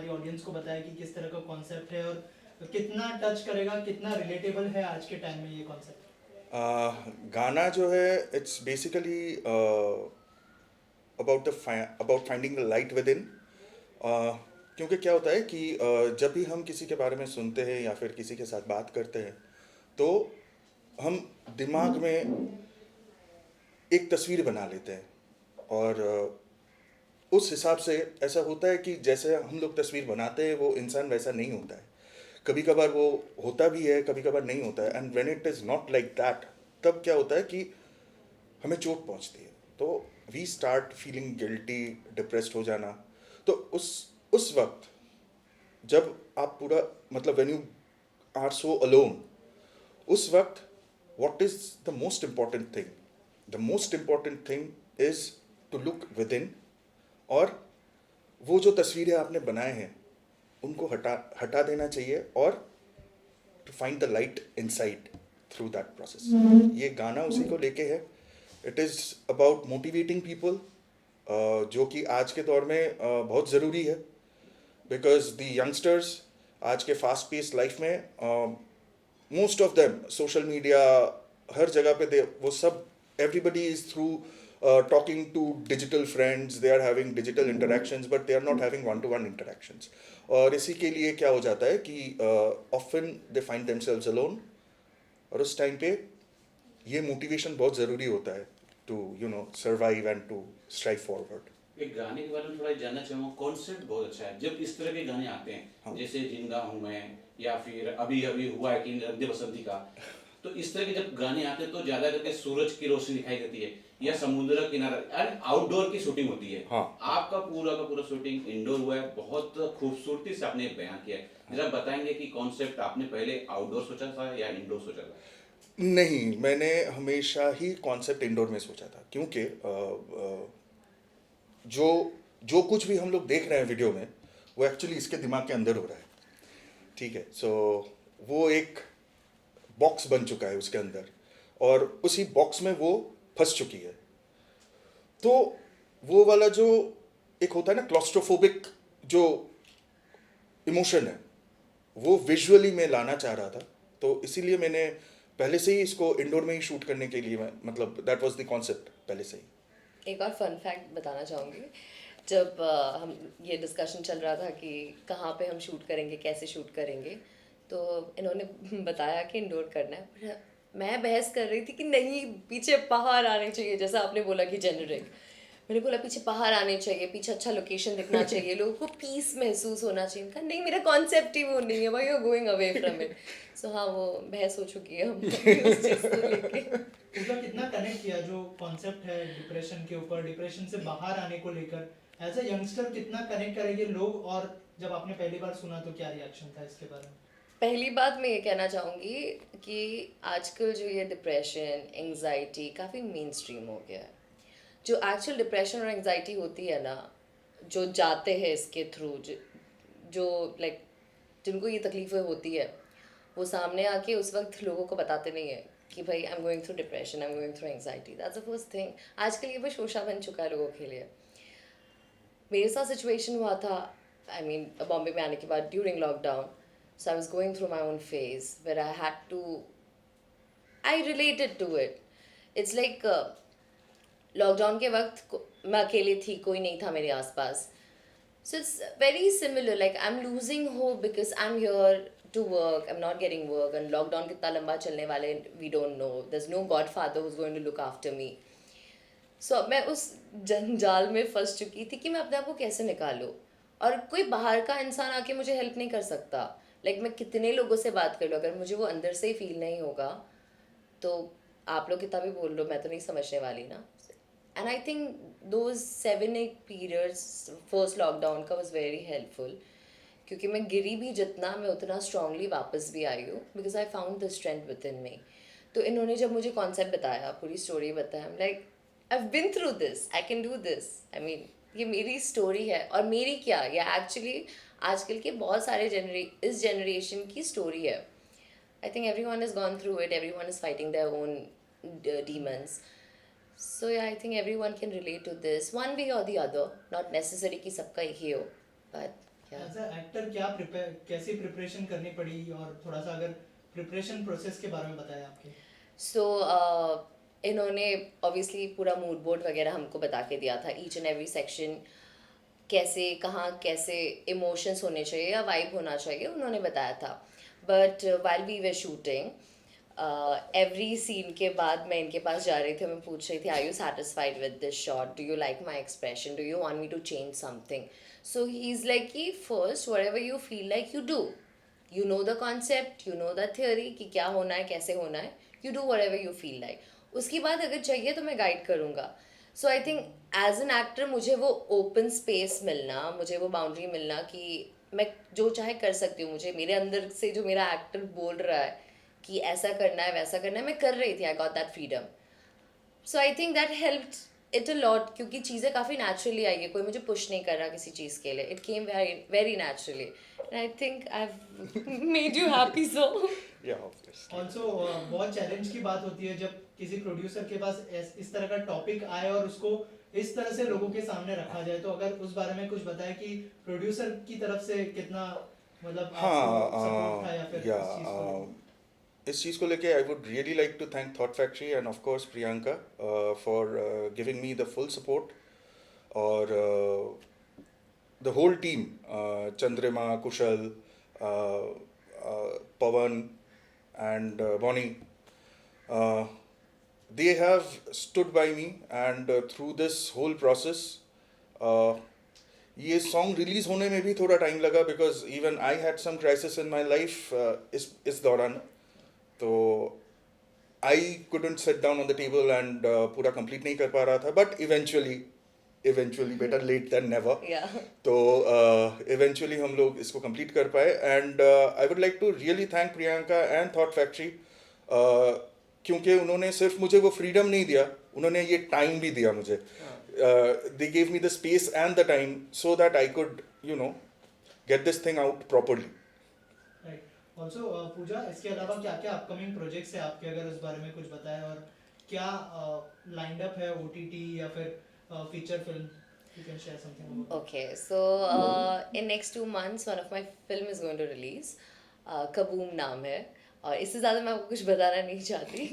हमारी ऑडियंस को बताया कि किस तरह का कॉन्सेप्ट है और कितना टच करेगा, कितना रिलेटेबल है आज के टाइम में ये कॉन्सेप्ट। गाना जो है it's basically about finding the light with in. क्योंकि क्या होता है कि जब भी हम किसी के बारे में सुनते हैं या फिर किसी के साथ बात करते हैं तो हम दिमाग में एक तस्वीर बना लेते हैं और उस हिसाब से ऐसा होता है कि जैसे हम लोग तस्वीर बनाते हैं वो इंसान वैसा नहीं होता है। कभी कभार वो होता भी है, कभी कभार नहीं होता है। And when it is not like that, तब क्या होता है कि हमें चोट पहुंचती है, तो we start feeling guilty, depressed हो जाना। तो उस वक्त जब आप पूरा मतलब when you are so alone, उस वक्त what is the most important thing? The most important thing is to look within, और वो जो तस्वीरें आपने बनाए हैं उनको हटा हटा देना चाहिए और to find the light inside through that process. ये गाना उसी को लेके है। It is about motivating people, जो कि आज के दौर में बहुत ज़रूरी है। बिकॉज द यंगस्टर्स आज के फास्ट पेस लाइफ में most of them social media, हर जगह पे दे वो सब, everybody is through talking to digital friends, they are having digital interactions but they are not having one to one interactions। और इसी के लिए क्या हो जाता है कि often they find themselves alone, और उस टाइम पे ये मोटिवेशन बहुत ज़रूरी होता है to survive and to strive forward. एक गाने के बारे में थोड़ा जानना चाहूँगा। कॉन्सेप्ट बहुत अच्छा है जब इस तरह के गाने आते हैं। हाँ। जैसे जिंदा हूँ मैं, या फिर अभी अभी हुआ है कि रंग दे बसंती का। तो इस तरह के जब गाने आते हैं तो ज्यादा करके सूरज की रोशनी दिखाई देती है या समुद्र किनारा, यानी आउटडोर की शूटिंग होती है। हाँ। आपका पूरा का पूरा शूटिंग इंडोर हुआ है, बहुत खूबसूरती से आपने बयान किया है। जरा बताएंगे कि कॉन्सेप्ट आपने पहले आउटडोर सोचा था या इंडोर सोचा था? नहीं, मैंने हमेशा ही कॉन्सेप्ट इंडोर में सोचा था, क्योंकि जो जो कुछ भी हम लोग देख रहे हैं वीडियो में वो एक्चुअली इसके दिमाग के अंदर हो रहा है। ठीक है, सो वो एक बॉक्स बन चुका है उसके अंदर और उसी बॉक्स में वो फंस चुकी है। तो वो वाला जो एक होता है ना क्लॉस्ट्रोफोबिक जो इमोशन है, वो विजुअली मैं लाना चाह रहा था। तो इसीलिए मैंने पहले से ही इसको इंडोर में ही शूट करने के लिए मतलब दैट वाज द कॉन्सेप्ट पहले से ही। एक और फन फैक्ट बताना चाहूँगी। जब हम ये डिस्कशन चल रहा था कि कहाँ पे हम शूट करेंगे, कैसे शूट करेंगे, तो इन्होंने बताया कि इंडोर करना है, पर मैं बहस कर रही थी कि नहीं, पीछे पहाड़ आने चाहिए। जैसा आपने बोला कि जेनरिक, मैंने बोला पीछे पहाड़ आने चाहिए, पीछे अच्छा लोकेशन दिखना चाहिए, लोगों को पीस महसूस होना चाहिए। कहा नहीं, मेरा कॉन्सेप्ट ही वो नहीं है भाई, you are going away from it. So हाँ, वो बहस हो चुकी है हम उस चीज़ को लेके। उसका कितना कनेक्ट किया जो कॉन्सेप्ट है डिप्रेशन के ऊपर, डिप्रेशन से बाहर आने को लेकर एज अ यंगस्टर कितना कनेक्ट करेंगे लोग, और जब आपने पहली बार सुना तो क्या रिएक्शन था इसके बारे में? पहली बात मैं ये कहना चाहूँगी कि आजकल जो ये डिप्रेशन, एंजाइटी काफ़ी मेन स्ट्रीम हो गया है। जो एक्चुअल डिप्रेशन और एंजाइटी होती है ना, जो जाते हैं इसके थ्रू, जो लाइक जिनको ये तकलीफ़ें होती है, वो सामने आके उस वक्त लोगों को बताते नहीं है कि भाई I am going through depression, I am going through anxiety. That's the first thing. आजकल ये बस शोशा बन चुका है लोगों के लिए। मेरे साथ सिचुएशन हुआ था, आई मीन बॉम्बे में आने के बाद during lockdown. So I was going through my own phase where I had to, I related to it. It's like lockdown के वक्त मैं अकेली थी, कोई नहीं था मेरे आसपास। So it's very similar, like I am losing hope because I am here to work, I am not getting work, and lockdown कितना लंबा चलने वाले we don't know, there is no god father who is going to look after me. So मैं उस जंजाल में फंस चुकी थी कि मैं अपने आप को कैसे निकालूं, और कोई बाहर का इंसान आके मुझे हेल्प नहीं कर सकता। लाइक मैं कितने लोगों से बात कर लूँ, अगर मुझे वो अंदर से ही फील नहीं होगा तो आप लोग कितना भी बोल लो, मैं तो नहीं समझने वाली ना। And I think those 7-8 periods first lockdown का वॉज वेरी हेल्पफुल, क्योंकि मैं गिरी भी जितना, मैं उतना स्ट्रांगली वापस भी आई हूँ, because I found the strength within me. तो इन्होंने जब मुझे कॉन्सेप्ट बताया, पूरी स्टोरी बताया, like I've been through this, I can do this. I mean, ये मेरी स्टोरी है, और मेरी क्या, ये एक्चुअली आजकल के बहुत सारे इस जनरेशन की स्टोरी है। I think everyone has gone through it, everyone is fighting their own demons. So yeah, I think everyone can relate to this one way or the other, not necessary कि सबका एक ही हो, but Yeah. As a actor क्या कैसी preparation करनी पड़ी, और थोड़ा सा अगर प्रिपरेशन प्रोसेस के बारे में बताया आपके। सो इन्होंने ऑब्वियसली पूरा मूड बोर्ड वगैरह हमको बता के दिया था, ईच एंड एवरी सेक्शन कैसे कहाँ कैसे इमोशंस होने चाहिए या वाइब होना चाहिए उन्होंने बताया था। But while we were shooting every scene के बाद मैं इनके पास जा रही थी, मैं पूछ रही थी are you satisfied with this shot, do you like my expression, do you want me to change something. So he is like कि first whatever you feel like you do, you know the concept, you know the theory कि क्या होना है कैसे होना है, you do whatever you feel like, उसके बाद अगर चाहिए तो मैं गाइड करूँगा। So I think as an actor मुझे वो ओपन स्पेस मिलना, मुझे वो बाउंड्री मिलना कि मैं जो चाहे कर सकती हूँ, मुझे मेरे अंदर से जो मेरा एक्टर बोल रहा है कि ऐसा करना है वैसा करना है, मैं कर रही थी, I got that freedom. So I think that helped it a lot, क्योंकि चीज़ें काफ़ी नेचुरली आई है, कोई मुझे पुश नहीं कर रहा किसी चीज़ के लिए, it came very very naturally and I think I have made you happy so. या ऑब्वियसली ऑल्सो बहुत चैलेंज की बात होती है जब किसी प्रोड्यूसर के पास इस तरह का टॉपिक आए और उसको इस तरह से लोगों के सामने रखा जाए, तो अगर उस बारे में कुछ बताए कि प्रोड्यूसर की तरफ से कितना मतलब आपको सपोर्ट था या फिर या इस चीज़ को। इस चीज़ को लेके I would really like to thank Thought Factory and of course Priyanka for giving me the full support, और the whole team, Chandrima, Kushal, Pawan, and Bonnie, they have stood by me, and through this whole process, ये song release होने में भी थोड़ा time लगा, because even I had some crisis in my life इस दौरान, तो I couldn't sit down on the table and पूरा कंप्लीट नहीं कर पा रहा था, but eventually better late than never. Yeah. तो इवेंचुअली हम लोग इसको कंप्लीट कर पाए, and I would like to really thank Priyanka and Thought Factory, क्योंकि उन्होंने सिर्फ मुझे वो फ्रीडम नहीं दिया, उन्होंने ये टाइम भी दिया मुझे। They gave me the space and the time so that I could get this thing out properly. Right. Also Puja, इसके अलावा क्या क्या अपकमिंग प्रोजेक्ट्स है आपके, अगर उस बारे में कुछ बताएं, और क्या लाइंड अप है ओटीटी या फिर feature film, you can share something about. Okay, so in next 2 months, one of my film is going to release. Kaboom नाम है, और इससे ज़्यादा मैं आपको कुछ बताना नहीं चाहती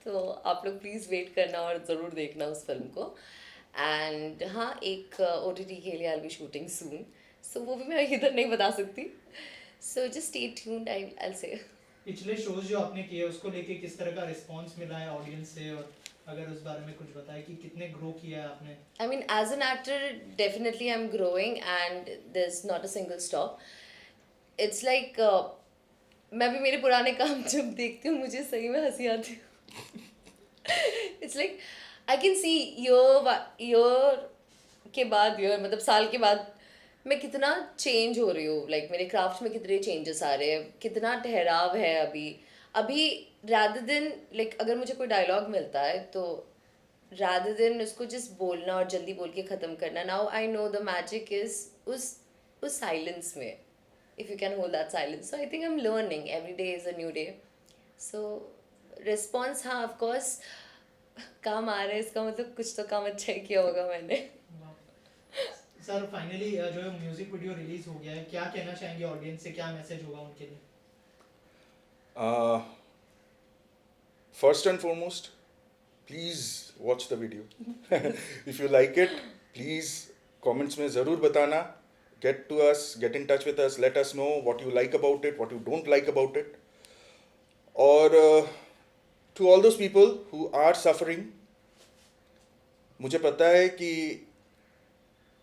तो आप लोग प्लीज़ वेट करना और ज़रूर देखना उस फिल्म को। एंड हाँ, एक OTT के लिए आई बी शूटिंग सून, सो वो भी मैं इधर नहीं बता सकती, सो जस्ट स्टे ट्यून्ड, आई से। पिछले शोज जो आपने किए उसको लेके किस तरह का रिस्पांस मिला है ऑडियंस से, और अगर उस बारे में कुछ बताएं कि कितने ग्रो किया है आपने। I mean, as an actor, definitely I'm growing and there's not a single stop. It's like मैं भी मेरे पुराने काम जब देखती हूँ मुझे सही में हंसी आती है। It's like I can see year के बाद year, मतलब साल के बाद मैं कितना चेंज हो रही हूँ, लाइक मेरे क्राफ्ट में कितने चेंजेस आ रहे हैं, कितना ठहराव है अभी rather than like अगर मुझे कोई डायलॉग मिलता है तो rather than उसको just बोलना और जल्दी बोल के ख़त्म करना, now I know the magic is उस silence में, if you can hold that silence. So I think I'm learning, every day is a new day. So response, हाँ of course काम आ रहा है, इसका मतलब कुछ तो काम अच्छा ही किया होगा मैंने। सर फाइनली जो है म्यूजिक वीडियो रिलीज हो गया है, क्या कहना चाहेंगे ऑडियंस से, क्या मैसेज होगा उनके लिए। First and foremost, please watch the video. If you like it, please comments में ज़रूर बताना, get to us, get in touch with us, let us know what you like about it, what you don't like about it. और to all those people who are suffering, मुझे पता है कि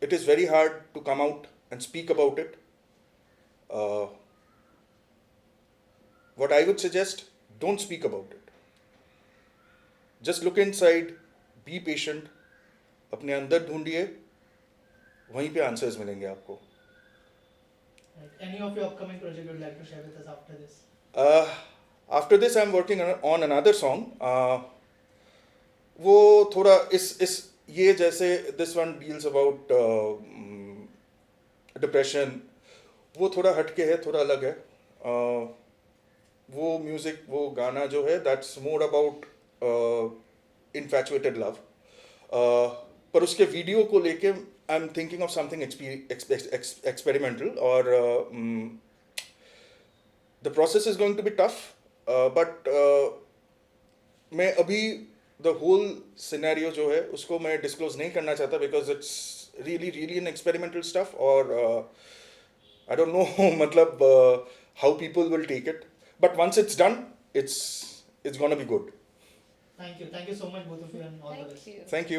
it is very hard to come out and speak about it. What I would suggest, don't speak about it. Just look inside, be patient, अपने अंदर ढूंढिए, वहीं पे answers मिलेंगे आपको। Any of your upcoming project you would like to share with us after this? After this, I'm working on another song. वो थोड़ा इस ये जैसे this one deals about depression, वो थोड़ा हटके है, थोड़ा अलग है। वो म्यूजिक, वो गाना जो है, that's more about infatuated love. पर उसके वीडियो को लेके I'm thinking of something experimental, or the process is going to be tough, but मैं अभी the whole scenario जो है उसको मैं disclose नहीं करना चाहता, because it's really an experimental stuff, और I don't know मतलब how people will take it, but once it's done, it's gonna be good. Thank you so much both of you, and all the best. Thank you. Thank you.